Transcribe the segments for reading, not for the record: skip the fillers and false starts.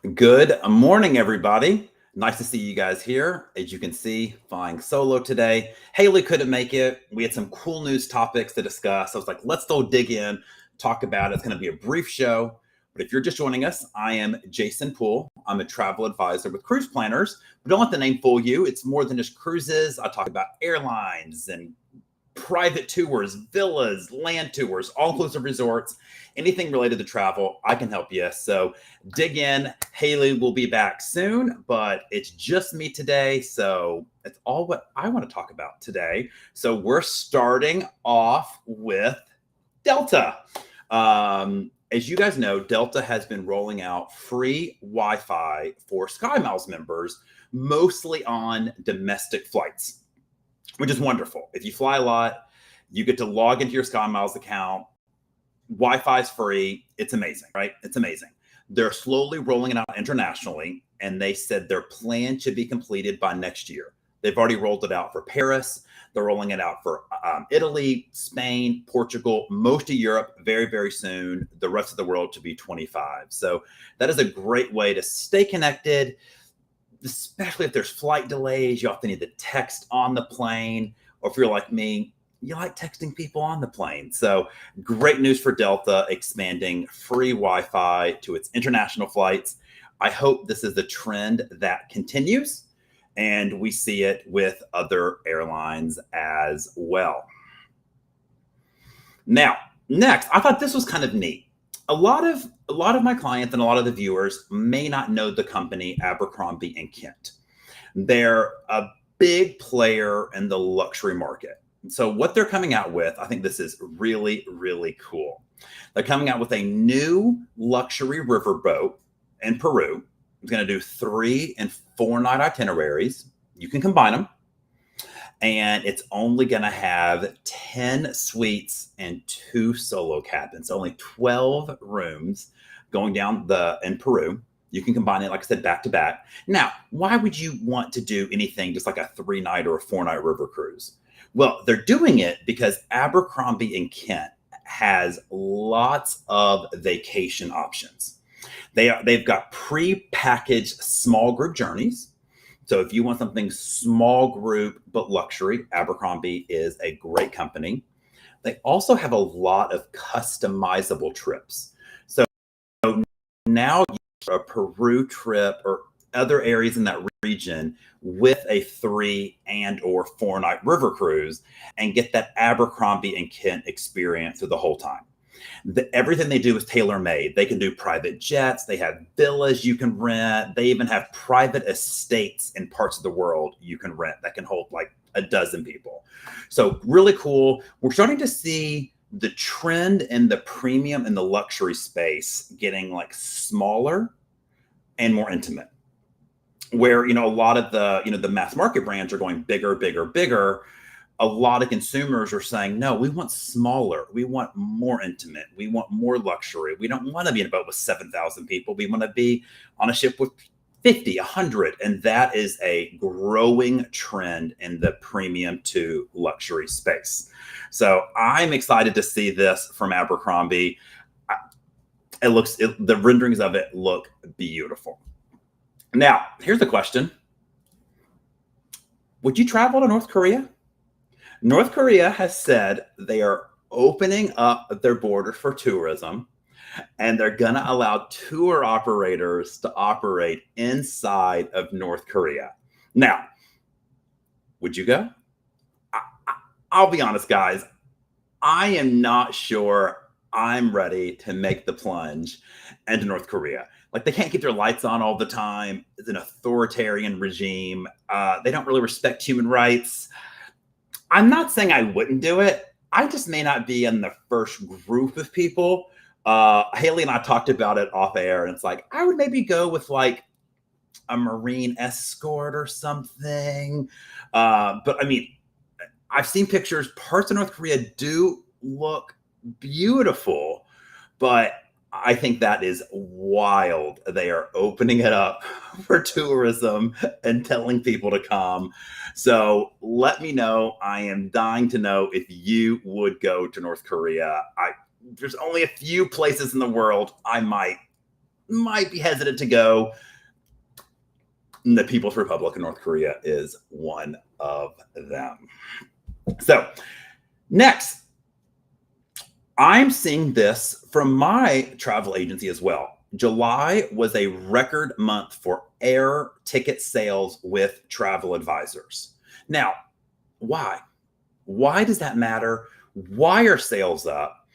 Good morning, everybody. Nice to see you guys here. As you can see, flying solo today. Haley couldn't make it. We had some cool news topics to discuss. I was like, let's go dig in, talk about it. It's going to be a brief show. But if you're just joining us, I am Jason Poole. I'm a travel advisor with Cruise Planners. But don't let the name fool you. It's more than just cruises. I talk about airlines and private tours, villas, land tours, all-inclusive resorts, anything related to travel, I can help you. So dig in. Haley will be back soon, but it's just me today. So it's all what I want to talk about today. So we're starting off with Delta. As you guys know, Delta has been rolling out free Wi-Fi for SkyMiles members, mostly on domestic flights, which is wonderful. If you fly a lot, you get to log into your SkyMiles account. Wi-Fi is free. It's amazing, right? It's amazing. They're slowly rolling it out internationally, and they said their plan should be completed by next year. They've already rolled it out for Paris. They're rolling it out for Italy, Spain, Portugal, most of Europe very, very soon. The rest of the world to be 25. So that is a great way to stay connected, especially if there's flight delays. You often need the text on the plane, or if you're like me, you like texting people on the plane. So great news for Delta, expanding free Wi-Fi to its international flights. I hope this is a trend that continues, and we see it with other airlines as well. Now, next, I thought this was kind of neat. A lot of my clients and a lot of the viewers may not know the company Abercrombie and Kent. They're a big player in the luxury market. So what they're coming out with, I think this is really, really cool. They're coming out with a new luxury riverboat in Peru. It's going to do 3 and 4 night itineraries. You can combine them. And it's only going to have 10 suites and 2 solo cabins, only 12 rooms going down in Peru. You can combine it, like I said, back to back. Now, why would you want to do anything just like a 3-night or a 4-night river cruise? Well, they're doing it because Abercrombie and Kent has lots of vacation options. They've got pre-packaged small group journeys. So if you want something small group but luxury, Abercrombie is a great company. They also have a lot of customizable trips. So now you a Peru trip or other areas in that region with a 3 and or 4 night river cruise and get that Abercrombie and Kent experience through the whole time. Everything they do is tailor-made. They can do private jets. They have villas you can rent. They even have private estates in parts of the world you can rent that can hold like a dozen people. So really cool. We're starting to see the trend in the premium and the luxury space getting like smaller and more intimate. Where, a lot of the mass market brands are going bigger, bigger, bigger. A lot of consumers are saying, no, we want smaller. We want more intimate. We want more luxury. We don't want to be in a boat with 7,000 people. We want to be on a ship with 50, 100. And that is a growing trend in the premium to luxury space. So I'm excited to see this from Abercrombie. The renderings of it look beautiful. Now, here's the question. Would you travel to North Korea? North Korea has said they are opening up their border for tourism, and they're going to allow tour operators to operate inside of North Korea. Now, would you go? I'll be honest, guys. I am not sure I'm ready to make the plunge into North Korea. Like, they can't keep their lights on all the time. It's an authoritarian regime. They don't really respect human rights. I'm not saying I wouldn't do it. I just may not be in the first group of people. Haley and I talked about it off air, and it's like, I would maybe go with like a Marine escort or something. But I mean, I've seen pictures. Parts of North Korea do look beautiful, but I think that is wild. They are opening it up for tourism and telling people to come. So let me know. I am dying to know if you would go to North Korea. There's only a few places in the world I might might be hesitant to go. And the People's Republic of North Korea is one of them. So next, I'm seeing this from my travel agency as well. July was a record month for air ticket sales with travel advisors. Now, why? Why does that matter? Why are sales up?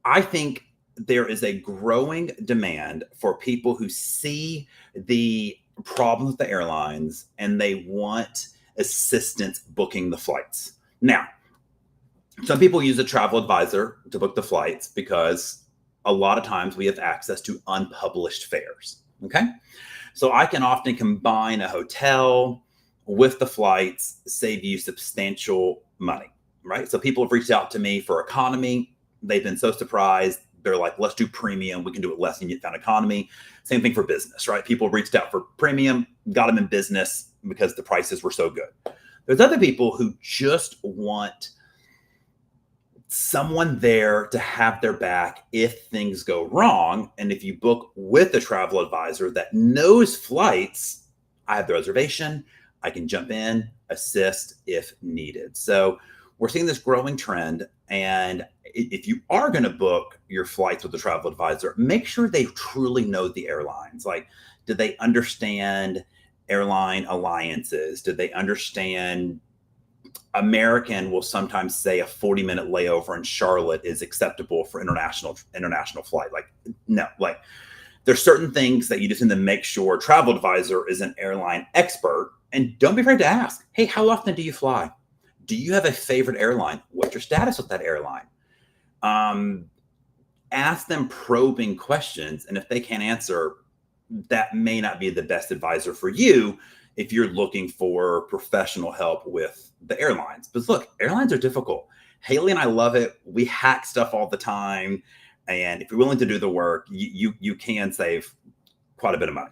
I think there is a growing demand for people who see the problems with the airlines and they want assistance booking the flights. Now, some people use a travel advisor to book the flights because a lot of times we have access to unpublished fares. Okay. So I can often combine a hotel with the flights, save you substantial money, right? So people have reached out to me for economy. They've been so surprised. They're like, let's do premium. We can do it less and get down economy. Same thing for business, right? People reached out for premium, got them in business because the prices were so good. There's other people who just want someone there to have their back if things go wrong. And if you book with a travel advisor that knows flights, I have the reservation. I can jump in, assist if needed. So we're seeing this growing trend. And if you are going to book your flights with a travel advisor, make sure they truly know the airlines. Like, do they understand airline alliances? Do they understand American will sometimes say a 40-minute layover in Charlotte is acceptable for international flight? Like, no, like there's certain things that you just need to make sure travel advisor is an airline expert. And don't be afraid to ask, hey, how often do you fly? Do you have a favorite airline? What's your status with that airline? Ask them probing questions. And if they can't answer, that may not be the best advisor for you if you're looking for professional help with the airlines. But look, airlines are difficult. Haley and I love it. We hack stuff all the time. And if you're willing to do the work, you can save quite a bit of money.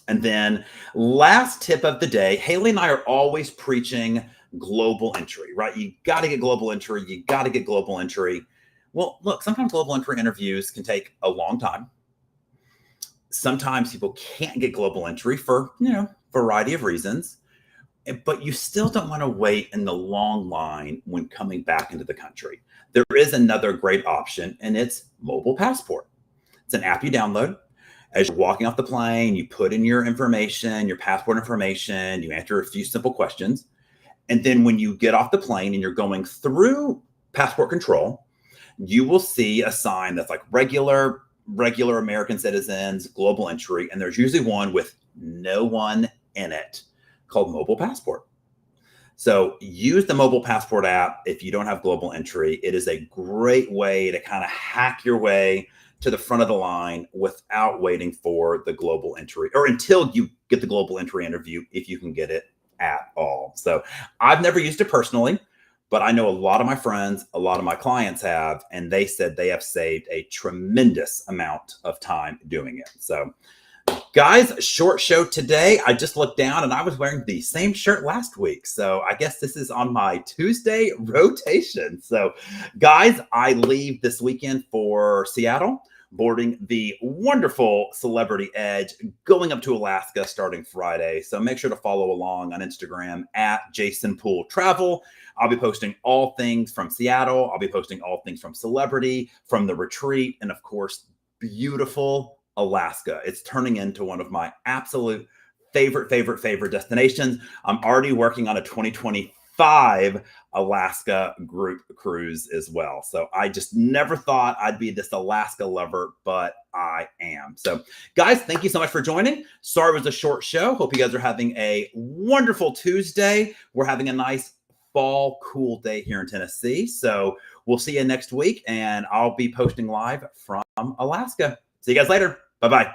And then last tip of the day, Haley and I are always preaching global entry, right? You got to get global entry. You got to get global entry. Well, look, sometimes global entry interviews can take a long time. Sometimes people can't get global entry for, variety of reasons, but you still don't want to wait in the long line when coming back into the country. There is another great option, and it's Mobile Passport. It's an app you download. As you're walking off the plane, you put in your information, your passport information, you answer a few simple questions. And then when you get off the plane and you're going through passport control, you will see a sign that's like regular American citizens, global entry. And there's usually one with no one in it called Mobile Passport. So use the Mobile Passport app if you don't have global entry. It is a great way to kind of hack your way to the front of the line without waiting for the global entry, or until you get the global entry interview, if you can get it at all. So I've never used it personally, but I know a lot of my friends, a lot of my clients have, and they said they have saved a tremendous amount of time doing it. So guys, short show today. I just looked down and I was wearing the same shirt last week. So I guess this is on my Tuesday rotation. So guys, I leave this weekend for Seattle, boarding the wonderful Celebrity Edge, going up to Alaska starting Friday. So make sure to follow along on Instagram at Jason Poole Travel. I'll be posting all things from Seattle. I'll be posting all things from Celebrity, from the retreat, and of course, beautiful Alaska. It's turning into one of my absolute favorite destinations. I'm already working on a 2025 Alaska group cruise as well. So I just never thought I'd be this Alaska lover, but I am. So guys, thank you so much for joining. Sorry it was a short show. Hope you guys are having a wonderful Tuesday. We're having a nice fall cool day here in Tennessee. So we'll see you next week, and I'll be posting live from Alaska. See you guys later. Bye-bye.